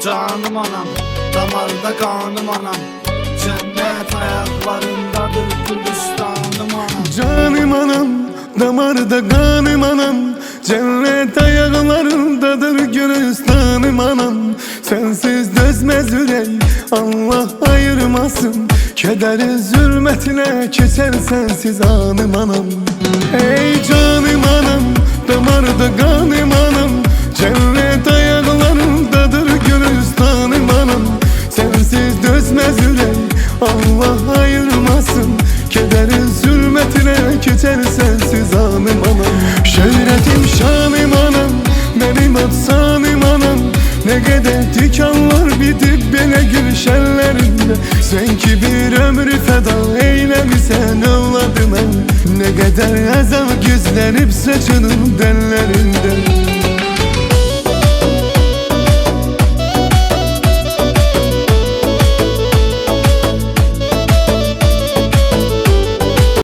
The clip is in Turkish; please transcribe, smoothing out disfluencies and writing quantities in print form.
Canım anam, damarda kanım anam, cennet ayaklarındadır Gülistanım anam. Canım anam, damarda kanım anam, cennet ayaklarındadır Gülistanım anam. Sensiz dözmez yürek, Allah ayırmasın. Kederin zulmetine keçer sensiz anım anam. Ey canım anam, damarda kanım anam, cennet ayaklarındadır Gülistanım anam. Sensiz dözmez yürek, Allah ayırmasın. Kederin zulmetine keçer sensiz anım anam. Şöhretim şanım anam, benim atsanım anam. Ne kadar dikanlar bitip bile gülşenlerinde, sen ki bir ömrü feda eylemişsen evladıma. Ne kadar azal gözlenip saçının dellerinde.